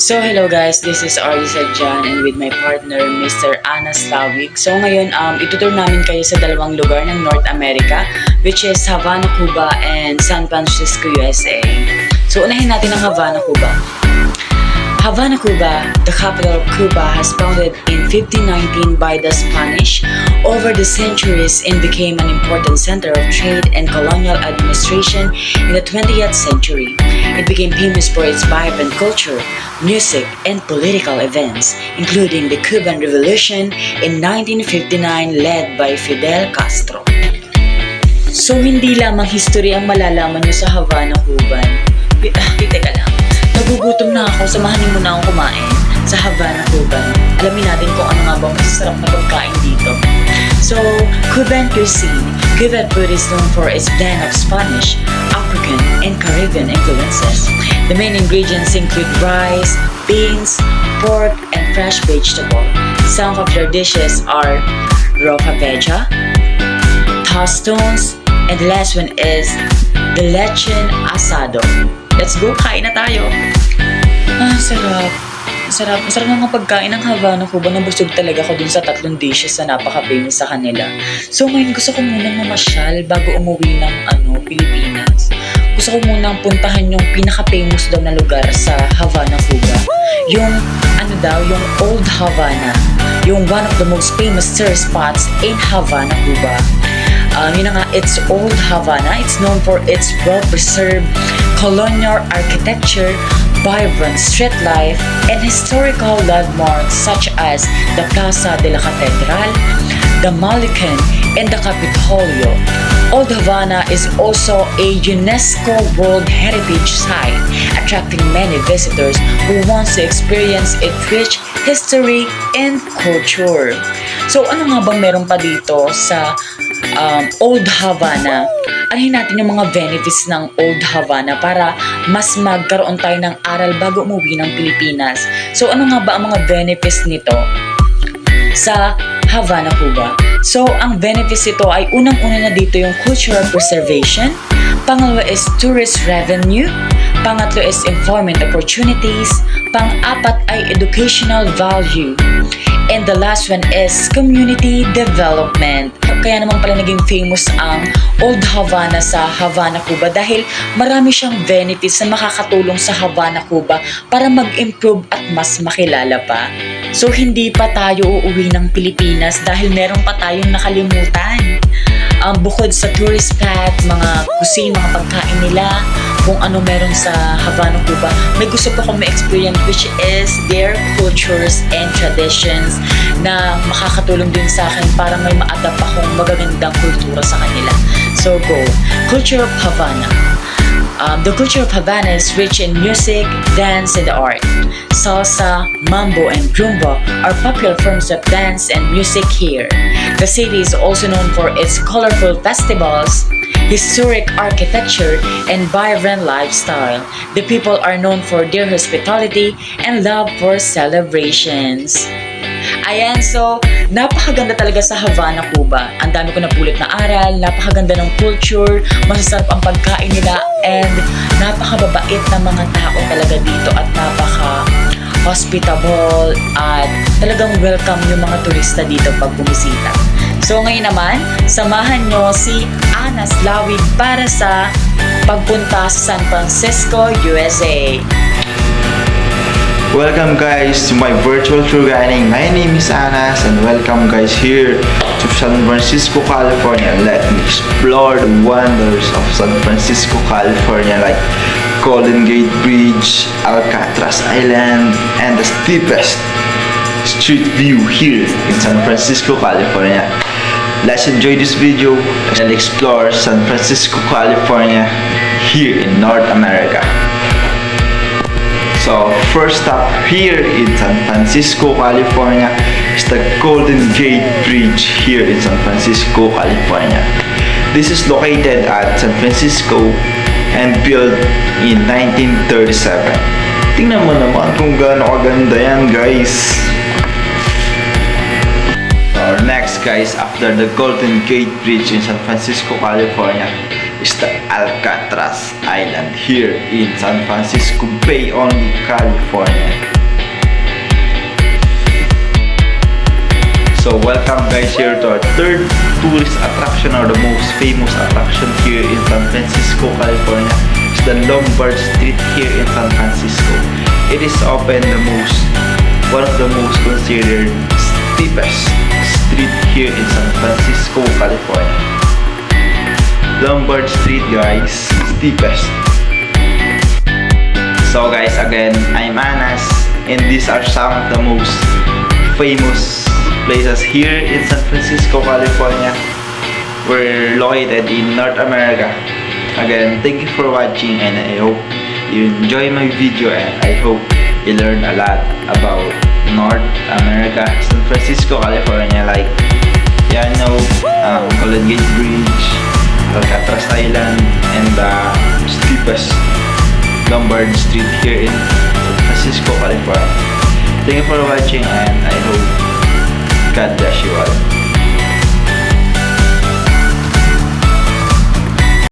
So hello guys, this is Arisa Jan and with my partner Mr. Anas Lawig. So ngayon itutur namin kayo sa dalawang lugar ng North America, which is Havana, Cuba and San Francisco, USA. So unahin natin ang Havana, Cuba. Havana, Cuba, the capital of Cuba, has founded in 1519 by the Spanish over the centuries and became an important center of trade and colonial administration in the 20th century. It became famous for its vibrant culture, music, and political events, including the Cuban Revolution in 1959 led by Fidel Castro. So hindi lamang history ang malalaman nyo sa Havana, Cuba. Teka lang. Nagugutom na ako, samahan niyo muna akong kumain sa Havana, Cuba. Alamin natin kung ano nga ba ang masasarap na pagkain dito. So, Cuban cuisine. Cuban food is known for its blend of Spanish, African, and Caribbean influences. The main ingredients include rice, beans, pork, and fresh vegetable. Some of their dishes are roca veja, tostones, and the last one is the lechon asado. Let's go, kain na tayo. Sarap. Masarap ng pagkain ng Havana, Cuba. Nabusog talaga ako dun sa 3 dishes na napaka-famous sa kanila. So ngayon gusto ko munang mamasyal bago umuwi ng Pilipinas. Gusto ko munang puntahan yung pinaka-famous daw na lugar sa Havana, Cuba. Yung yung Old Havana. Yung one of the most famous tourist spots in Havana, Cuba. It's Old Havana. It's known for its well-preserved colonial architecture, vibrant street life, and historical landmarks such as the Plaza de la Catedral, the Malecón, and the Capitolio. Old Havana is also a UNESCO World Heritage Site, attracting many visitors who want to experience its rich history and culture. So ano nga bang meron pa dito sa Old Havana? Alahin natin yung mga benefits ng Old Havana para mas magkaroon tayo ng aral bago umuwi ng Pilipinas. So ano nga ba ang mga benefits nito sa Havana, Cuba? So ang benefits ito ay unang-una na dito yung cultural preservation, pangalawa is tourist revenue, pangatlo is employment opportunities, pang-apat ay educational value, and the last one is community development. Kaya naman pala naging famous ang Old Havana sa Havana, Cuba dahil marami siyang benefits na makakatulong sa Havana, Cuba para mag-improve at mas makilala pa. So hindi pa tayo uuwi ng Pilipinas dahil meron pa tayong nakalimutan. Bukod sa tourist spot, mga cuisine, mga pagkain nila, kung ano meron sa Havana, Cuba, may gusto pa akong ma-experience which is their cultures and traditions na makakatulong din sa akin para may ma-adapt akong magagandang kultura sa kanila. So go! Culture of Havana. The culture of Havana is rich in music, dance, and art. Salsa, mambo, and rumba are popular forms of dance and music here. The city is also known for its colorful festivals, historic architecture, and vibrant lifestyle. The people are known for their hospitality and love for celebrations. Ayan, so napakaganda talaga sa Havana, Cuba. Ang dami ko napulot na aral, napakaganda ng culture, masasarap ang pagkain nila, and napakababait na mga tao talaga dito at napaka-hospitable at talagang welcome yung mga turista dito pag bumisita. So ngayon naman, samahan nyo si Anas Lawig para sa pagpunta sa San Francisco, USA. Welcome guys to my virtual tour guiding. My name is Anas and welcome guys here to San Francisco, California. Let me explore the wonders of San Francisco, California like Golden Gate Bridge, Alcatraz Island, and the steepest street view here in San Francisco, California. Let's enjoy this video and explore San Francisco, California here in North America. So, first stop here in San Francisco, California is the Golden Gate Bridge here in San Francisco, California. This is located at San Francisco and built in 1937. Tingnan mo naman kung gaano kaganda yan, guys. Next, guys, after the Golden Gate Bridge in San Francisco, California, is the Alcatraz Island here in San Francisco Bay, only California. So welcome guys here to our third tourist attraction, or the most famous attraction here in San Francisco, California. It's the Lombard Street here in San Francisco. It is often one of the most considered steepest street here in San Francisco, California. Lombard Street guys, steepest. So guys, again, I'm Anas, and these are some of the most famous places here in San Francisco, California. We're located in North America. Again, thank you for watching, and I hope you enjoy my video, and I hope you learn a lot about North America, San Francisco, California, like Golden Gate Bridge, Alcatraz Island, and the steepest Lombard Street here in San Francisco, California. Thank you for watching, and I hope God bless you all.